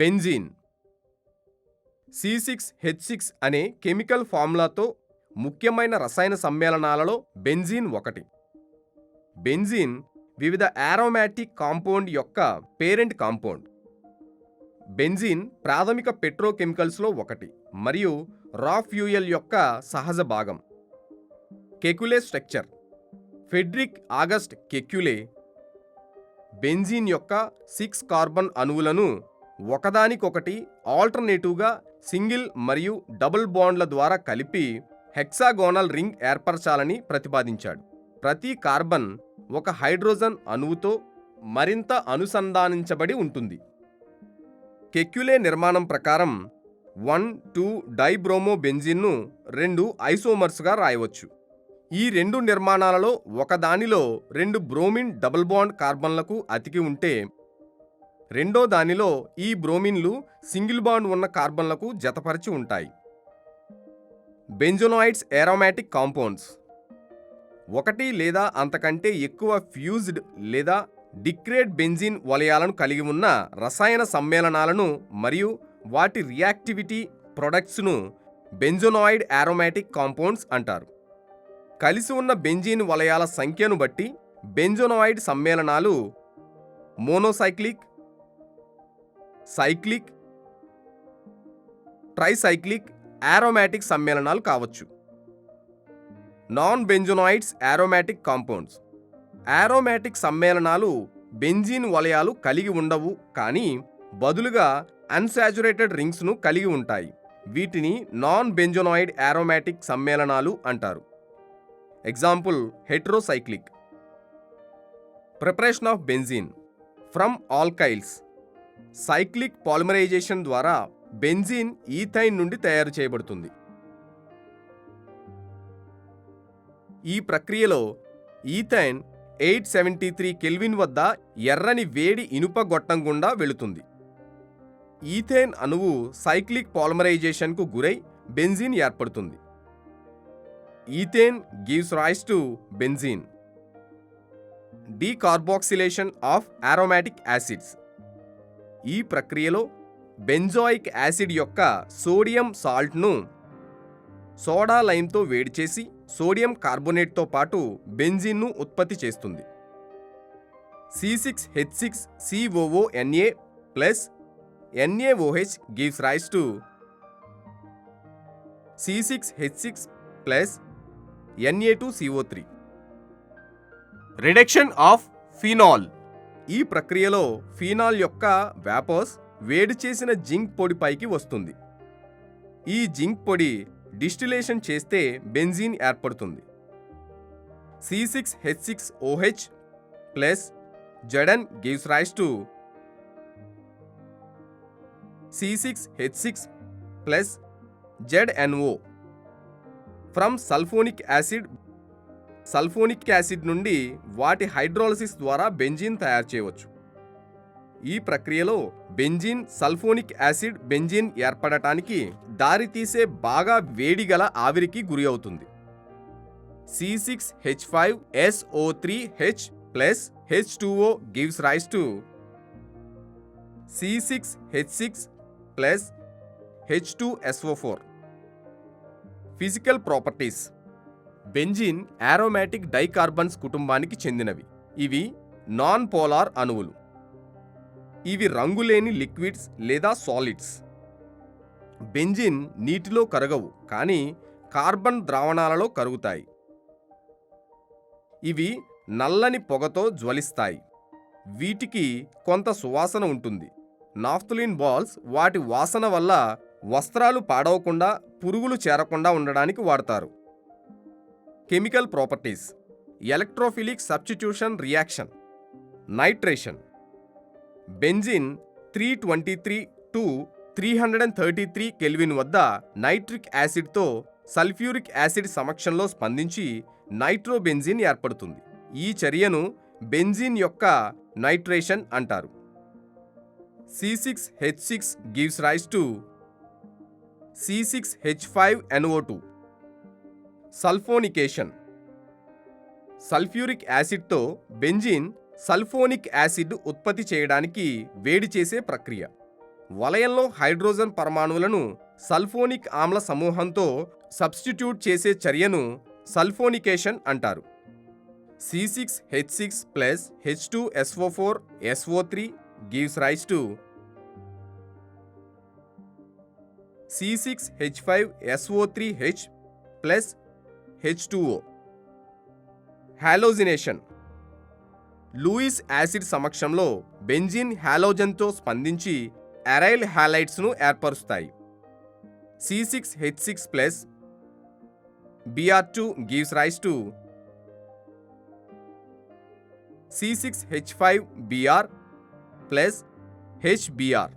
Benzene C6H6 అనే chemical ఫార్ములాతో ముఖ్యమైన రసాయన సమ్మేళనాలలో బెంజీన్ ఒకటి. బెంజీన్ వివిధ ఆరోమాటిక్ కాంపౌండ్ యొక్క పేరెంట్ కాంపౌండ్. బెంజీన్ ప్రాథమిక పెట్రోకెమికల్స్లో ఒకటి మరియు రా ఫ్యూయల్ యొక్క సహజ భాగం. కెక్యులే స్ట్రక్చర్. ఫెడ్రిక్ ఆగస్ట్ కెక్యులే బెంజీన్ యొక్క 6 కార్బన్ అణువులను ఒకదానికొకటి ఆల్టర్నేటివ్గా సింగిల్ మరియు డబుల్ బాండ్ల ద్వారా కలిపి హెక్సాగోనల్ రింగ్ ఏర్పరచాలని ప్రతిపాదించాడు. ప్రతి కార్బన్ ఒక హైడ్రోజన్ అణువుతో మరింత అనుసంధానించబడి ఉంటుంది. కెక్యులే నిర్మాణం ప్రకారం 1,2 డైబ్రోమో బెంజీన్ను 2 ఐసోమర్స్గా రాయవచ్చు. ఈ రెండు నిర్మాణాలలో ఒకదానిలో 2 బ్రోమిన్ డబుల్ బాండ్ కార్బన్లకు అతికి ఉంటే రెండో దానిలో ఈ బ్రోమిన్లు సింగిల్ బాండ్ ఉన్న కార్బన్లకు జతపరిచి ఉంటాయి. బెంజోనాయిడ్స్ ఏరోమాటిక్ కాంపౌండ్స్. ఒకటి లేదా అంతకంటే ఎక్కువ ఫ్యూజ్డ్ లేదా డిక్రేట్ బెంజీన్ వలయాలను కలిగి ఉన్న రసాయన సమ్మేళనాలను మరియు వాటి రియాక్టివిటీ ప్రొడక్ట్స్ను బెంజోనాయిడ్ ఏరోమాటిక్ కాంపౌండ్స్ అంటారు. కలిసి ఉన్న బెంజీన్ వలయాల సంఖ్యను బట్టి బెంజోనాయిడ్ సమ్మేళనాలు మోనోసైక్లిక్, సైక్లిక్, ట్రైసైక్లిక్ ఏరోమాటిక్ సమ్మేళనాలు కావచ్చు. Non benzenoids aromatic compounds. Aromatic సమ్మేళనాలు బెంజీన్ వలయాలు కలిగి ఉండవు, కానీ బదులుగా అన్సాచురేటెడ్ రింగ్స్ను కలిగి ఉంటాయి. వీటిని నాన్ బెంజోనాయిడ్ ఏరోమాటిక్ సమ్మేళనాలు అంటారు. Example heterocyclic. Preparation of benzene from alkyls. Cyclic polymerisation ద్వారా బెంజీన్ ఈథైన్ నుండి తయారు చేయబడుతుంది. ఈ ప్రక్రియలో ఈథైన్ 873 కెల్విన్ వద్ద ఎర్రని వేడి ఇనుప గొట్టం గుండా వెళుతుంది. ఈథేన్ అణువు సైక్లిక్ పాలిమరైజేషన్కు గురై బెంజీన్ ఏర్పడుతుంది. Ethane gives rise to benzene. Decarboxylation of aromatic acids. ఈ ప్రక్రియలో బెంజోయిక్ యాసిడ్ యొక్క సోడియం సాల్ట్ను సోడా లైమ్తో వేడి చేసి సోడియం కార్బోనేట్తో పాటు బెంజీన్ను ఉత్పత్తి చేస్తుంది. C6H6COONA plus NaOH gives rise to C6H6 plus Na2CO3. Reduction of phenol. ఈ ప్రక్రియలో ఫినాల్ యొక్క వేపర్స్ వేడి చేసిన జింక్ పొడి పైకి వస్తుంది. ఈ జింక్ పొడి డిస్టిలేషన్ చేస్తే బెంజీన్ ఏర్పడుతుంది. C6H6OH plus Zn gives rise to C6H6 plus ZnO. From sulphonic acid నుండి వాటి హైడ్రోలసిస్ ద్వారా బెంజీన్ తయారు చేయవచ్చు. ఈ ప్రక్రియలో బెంజీన్ సల్ఫోనిక్ యాసిడ్ బెంజీన్ ఏర్పడటానికి దారితీసే బాగా వేడిగల ఆవిరికి గురి అవుతుంది. C6H5SO3H plus H2O gives rise to C6H6 plus H2SO4. Physical properties. Benzene aromatic డైకార్బన్స్ కుటుంబానికి చెందినవి. ఇవి నాన్ పోలార్ అణువులు. ఇవి రంగులేని లిక్విడ్స్ లేదా సాలిడ్స్. బెంజీన్ నీటిలో కరగవు, కానీ కార్బన్ ద్రావణాలలో కరుగుతాయి. ఇవి నల్లని పొగతో జ్వలిస్తాయి. వీటికి కొంత సువాసన ఉంటుంది. నాఫ్థలిన్ బాల్స్ వాటి వాసన వల్ల వస్త్రాలు పాడవకుండా, పురుగులు చేరకుండా ఉండడానికి వాడతారు. Chemical properties. Electrophilic substitution reaction. Nitration. Benzene 323 to 333 kelvin వద్ద నైట్రిక్ యాసిడ్తో సల్ఫ్యూరిక్ యాసిడ్ సమక్షంలో స్పందించి నైట్రోబెంజీన్ ఏర్పడుతుంది. ఈ చర్యను బెంజీన్ యొక్క నైట్రేషన్ అంటారు. C6H6 gives rise to C6H5NO2. Sulphonation. Sulphuric యాసిడ్తో బెంజీన్ సల్ఫోనిక్ యాసిడ్ ఉత్పత్తి చేయడానికి వేడి చేసే ప్రక్రియ. వలయంలో హైడ్రోజన్ పరమాణువులను సల్ఫోనిక్ ఆమ్ల సమూహంతో సబ్స్టిట్యూట్ చేసే చర్యను సల్ఫోనికేషన్ అంటారు. C6H6 plus H2SO4 SO3 gives rise to C6H5SO3H plus H2O. Halogenation. Lewis acid సమక్షంలో బెంజీన్ హాలోజన్తో స్పందించి అరైల్ హాలైడ్స్ను ఏర్పరుస్తాయి. C6H6 plus Br2 gives rise to C6H5Br plus HBr.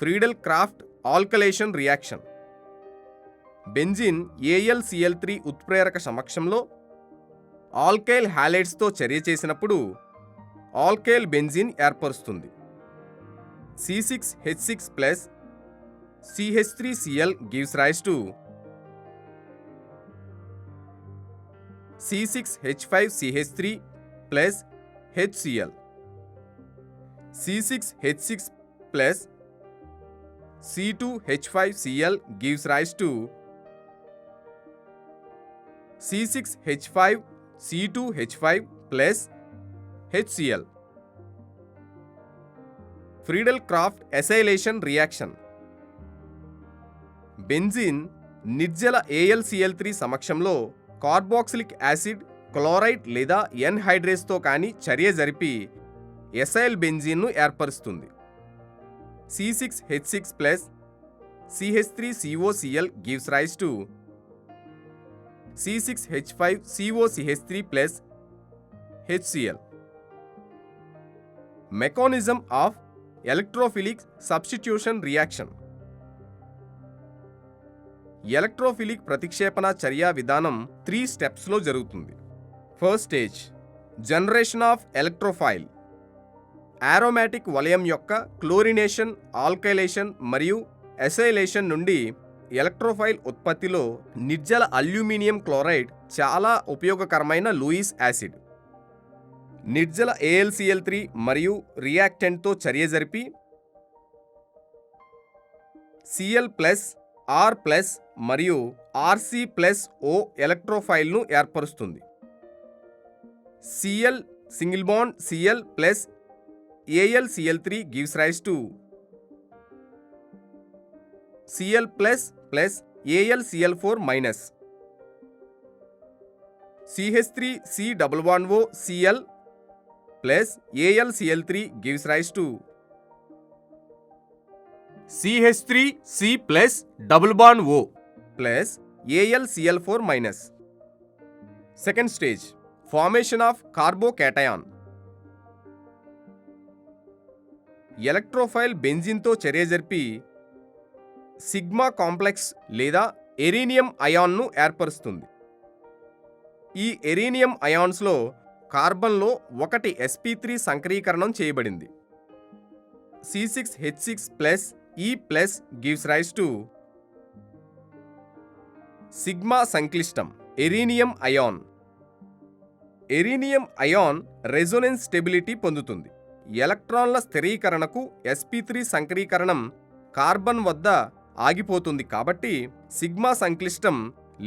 Friedel Craft alkylation reaction. Benzene AlCl3 ఉత్ప్రేరక సమక్షంలో ఆల్కైల్ హాలైడ్స్తో చర్య చేసినప్పుడు ఆల్కైల్ బెంజిన్ ఏర్పరుస్తుంది. C6H6 plus CH3Cl gives rise to C6H5CH3 plus HCl. C6H6 plus C2H5Cl gives rise to C6H5C2H5 plus HCl. ఫ్రీడెల్-క్రాఫ్ట్ acylation reaction. Benzene Nirjala AlCl3 సమక్షంలో carboxylic acid, chloride లేదా ఎన్హైడ్రేస్తో కానీ చర్య జరిపి ఎసైల్ బెంజీన్ను ఏర్పరుస్తుంది. C6H6 plus CH3COCl gives rise to C6H5COCH3 plus HCl. Mechanism of electrophilic substitution reaction. Electrophilic ప్రతిక్షేపణ చర్యా విధానం 3 స్టెప్స్లో జరుగుతుంది. First stage generation of electrophile. Aromatic వలయం యొక్క క్లోరినేషన్, ఆల్కైలేషన్ మరియు ఎసైలేషన్ నుండి ఎలక్ట్రోఫైల్ ఉత్పత్తిలో నిర్జల అల్యూమినియం క్లోరైడ్ చాలా ఉపయోగకరమైన లూయిస్ యాసిడ్. నిర్జల AlCl3 మరియు రియాక్టెంట్తో చర్య జరిపి Cl+, R+ మరియు Rc+O ఎలక్ట్రోఫైల్ను ఏర్పరుస్తుంది. Cl single bond Cl plus AlCl3 gives rise to Cl+ plus AlCl4 minus. CH3C double bond O Cl plus AlCl3 gives rise to CH3C plus double bond O plus AlCl4 minus. Second stage formation of carbocation. Electrophile బెంజిన్తో చర్య జరిపి sigma complex లేదా ఎరీనియం అయాన్ను ఏర్పరుస్తుంది. ఈ ఎరీనియం అయాన్స్లో కార్బన్లో ఒకటి sp3 సంకరీకరణం చేయబడింది. C6H6 plus E plus gives rise to sigma సంక్లిష్టం arenium ion. Arenium ion resonance stability పొందుతుంది. ఎలక్ట్రాన్ల స్థిరీకరణకు sp3 సంకరీకరణం కార్బన్ వద్ద ఆగిపోతుంది కాబట్టి సిగ్మా సంక్లిష్టం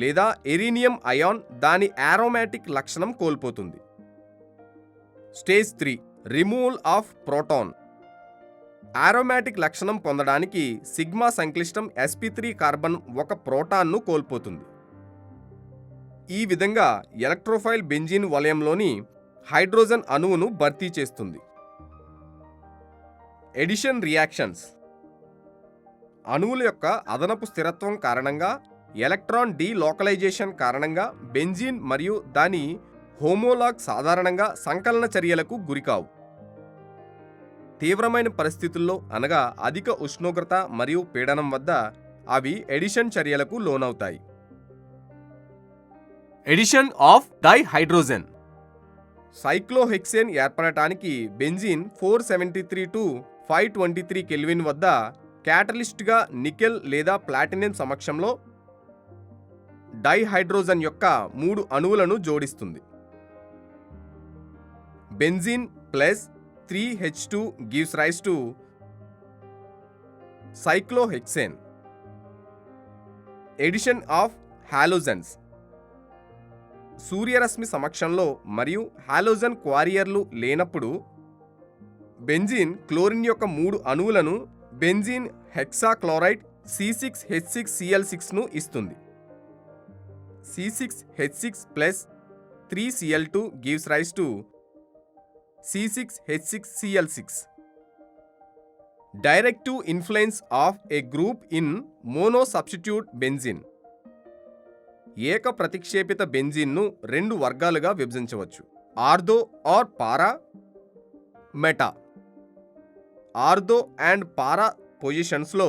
లేదా ఎరీనియం అయాన్ దాని ఆరోమాటిక్ లక్షణం కోల్పోతుంది. Stage 3 removal of proton. Aromatic లక్షణం పొందడానికి సిగ్మా సంక్లిష్టం sp3 కార్బన్ ఒక ప్రోటాన్ను కోల్పోతుంది. ఈ విధంగా ఎలక్ట్రోఫైల్ బెంజీన్ వలయంలోని హైడ్రోజన్ అణువును భర్తీ చేస్తుంది. Addition reactions. అణువుల యొక్క అదనపు స్థిరత్వం కారణంగా, ఎలక్ట్రాన్ డీలోకలైజేషన్ కారణంగా బెంజీన్ మరియు దాని హోమోలాగ్ సాధారణంగా సంకలన చర్యలకు గురికావు. తీవ్రమైన పరిస్థితుల్లో అనగా అధిక ఉష్ణోగ్రత మరియు పీడనం వద్ద అవి ఎడిషన్ చర్యలకు లోనవుతాయి. Addition of dihydrogen. సైక్లోహెక్సేన్ ఏర్పడటానికి బెంజీన్ 473 to 523 కెల్విన్ వద్ద క్యాటలిస్ట్గా నికెల్ లేదా ప్లాటినం సమక్షంలో డైహైడ్రోజన్ యొక్క 3 అణువులను జోడిస్తుంది. Benzene plus 3H2 gives rise to cyclohexane. Addition of halogens. సూర్యరశ్మి సమక్షంలో మరియు హాలోజన్ క్వారియర్లు లేనప్పుడు బెంజీన్ క్లోరిన్ యొక్క 3 అణువులను బెంజీన్ హెక్సాక్లోరైడ్ C6H6Cl6ను ఇస్తుంది. C6H6 plus 3Cl2 gives rise to C6H6Cl6. Directive influence of a group in monosubstitute benzene. ఏక ప్రతిక్షేపిత బెంజీన్ను 2 వర్గాలుగా విభజించవచ్చు. Ortho or para, meta. Ortho and para పొజిషన్స్లో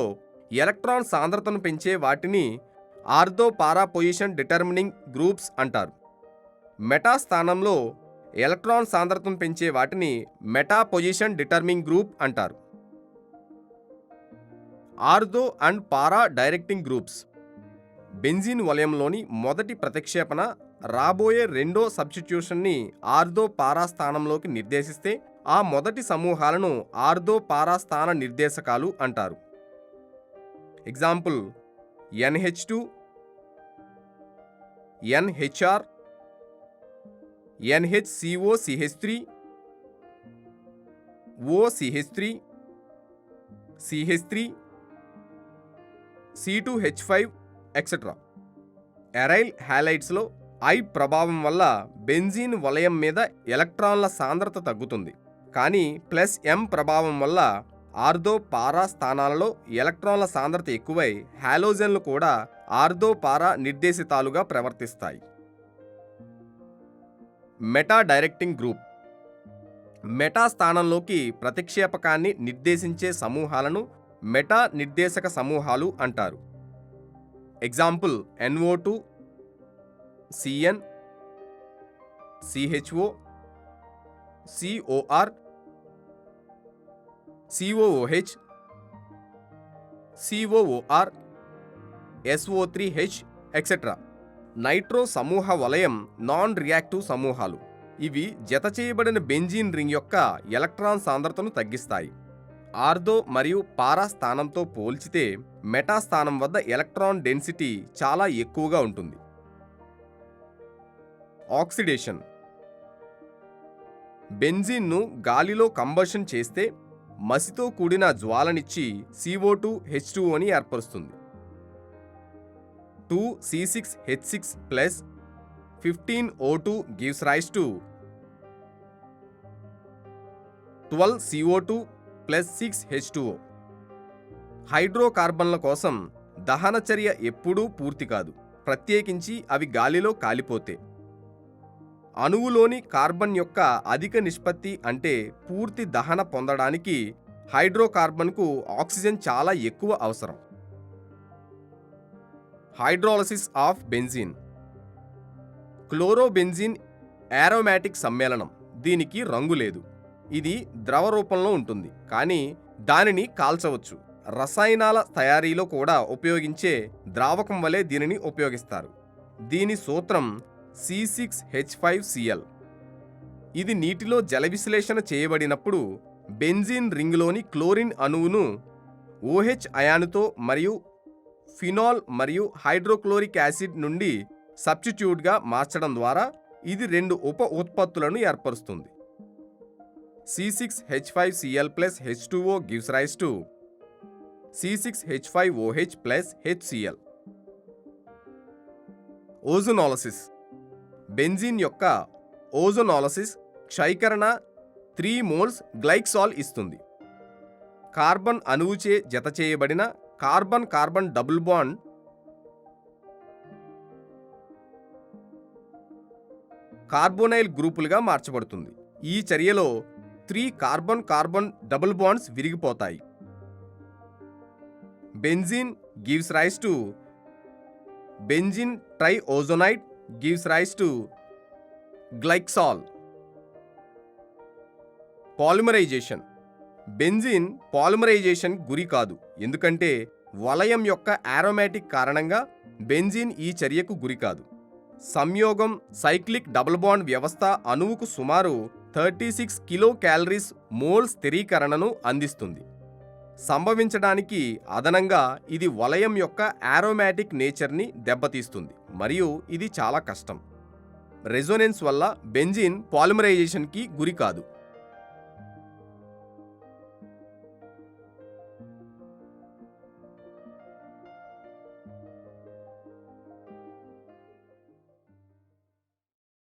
ఎలక్ట్రాన్ సాంద్రతను పెంచే వాటిని ortho para position determining groups అంటారు. మెటా స్థానంలో ఎలక్ట్రాన్ సాంద్రతను పెంచే వాటిని మెటా పొజిషన్ డిటర్మినింగ్ గ్రూప్ అంటారు. Ortho and para directing groups. Benzene వలయంలోని మొదటి ప్రతిక్షేపణ రాబోయే రెండో సబ్స్టిట్యూషన్ని ఆర్థో పారా స్థానంలోకి నిర్దేశిస్తే ఆ మొదటి సమూహాలను ఆర్థో పారా స్థాన నిర్దేశకాలు అంటారు. Example NH2, NHR, NHCOCH3, OCH3, CH3, C2H5 etcetera. Aryl హ్యాలైడ్స్లో I ప్రభావం వల్ల బెంజీన్ వలయం మీద ఎలక్ట్రాన్ల సాంద్రత తగ్గుతుంది. కానీ +M ప్రభావం వల్ల ఆర్థో పారా స్థానాలలో ఎలక్ట్రాన్ల సాంద్రత ఎక్కువై హాలోజన్లు కూడా ఆర్థో పారా నిర్దేశితాలుగా ప్రవర్తిస్తాయి. Meta directing group. మెటా స్థానంలోకి ప్రతిక్షేపకాన్ని నిర్దేశించే సమూహాలను మెటా నిర్దేశక సమూహాలు అంటారు. Example NO2, CN, CHO, COR, COOH, COOR, SO3H etcetera. Nitro సమూహ వలయం నాన్ రియాక్టివ్ సమూహాలు. ఇవి జత చేయబడిన బెంజీన్ రింగ్ యొక్క ఎలక్ట్రాన్ సాంద్రతను తగ్గిస్తాయి. ఆర్థో మరియు పారా స్థానంతో పోల్చితే మెటా స్థానం వద్ద ఎలక్ట్రాన్ డెన్సిటీ చాలా ఎక్కువగా ఉంటుంది. ఆక్సిడేషన్. బెంజీన్ను గాలిలో కంబషన్ చేస్తే మసితో కూడిన జ్వాలనిచ్చి CO2 H2Oని ఏర్పరుస్తుంది. 2C6H6 plus 15O2 gives rise to 12CO2 plus 6H2O. హైడ్రోకార్బన్ల కోసం దహన చర్య ఎప్పుడూ పూర్తి కాదు, ప్రత్యేకించి అవి గాలిలో కాలిపోతే. అణువులోని కార్బన్ యొక్క అధిక నిష్పత్తి అంటే పూర్తి దహన పొందడానికి హైడ్రోకార్బన్కు ఆక్సిజన్ చాలా ఎక్కువ అవసరం. Hydrolysis of benzene. Chlorobenzene aromatic సమ్మేళనం. దీనికి రంగు లేదు. ఇది ద్రవ రూపంలో ఉంటుంది, కానీ దానిని కాల్చవచ్చు. రసాయనాల తయారీలో కూడా ఉపయోగించే ద్రావకం వలె దీనిని ఉపయోగిస్తారు. దీని సూత్రం C6H5Cl. ఇది నీటిలో జల విశ్లేషణ చేయబడినప్పుడు బెంజీన్ రింగ్లోని క్లోరిన్ అణువును OH అయానుతో మరియు ఫినాల్ మరియు హైడ్రోక్లోరిక్ యాసిడ్ నుండి సబ్స్టిట్యూట్గా మార్చడం ద్వారా ఇది 2 ఉప ఉత్పత్తులను ఏర్పరుస్తుంది. C6H5Cl plus H2O gives rise to C6H5OH plus HCl. Ozonolysis. Benzene యొక్క ఓజోనాలసిస్ క్షయీకరణ 3 మోల్స్ గ్లైక్సాల్ ఇస్తుంది. కార్బన్ అణువుచే జత చేయబడిన carbon carbon double bond carbonyl గ్రూపులుగా మార్చబడుతుంది. ఈ చర్యలో 3 కార్బన్ కార్బన్ డబుల్ బాండ్స్ విరిగిపోతాయి. Benzene gives rise to benzene triozonide gives rise to glycol. Polymerisation. Benzene polymerisation గురి కాదు, ఎందుకంటే వలయం యొక్క ఆరోమాటిక్ కారణంగా బెంజీన్ ఈ చర్యకు గురి కాదు. సంయోగం సైక్లిక్ డబుల్ బాండ్ వ్యవస్థ అణువుకు సుమారు 36 కిలో క్యాలరీస్ మోల్ స్థిరీకరణను అందిస్తుంది. సంభవించడానికి అదనంగా ఇది వలయం యొక్క ఆరోమాటిక్ నేచర్ని దెబ్బతీస్తుంది మరియు ఇది చాలా కష్టం. రెజోనెన్స్ వల్ల బెంజీన్ పాలిమరైజేషన్కి గురి కాదు.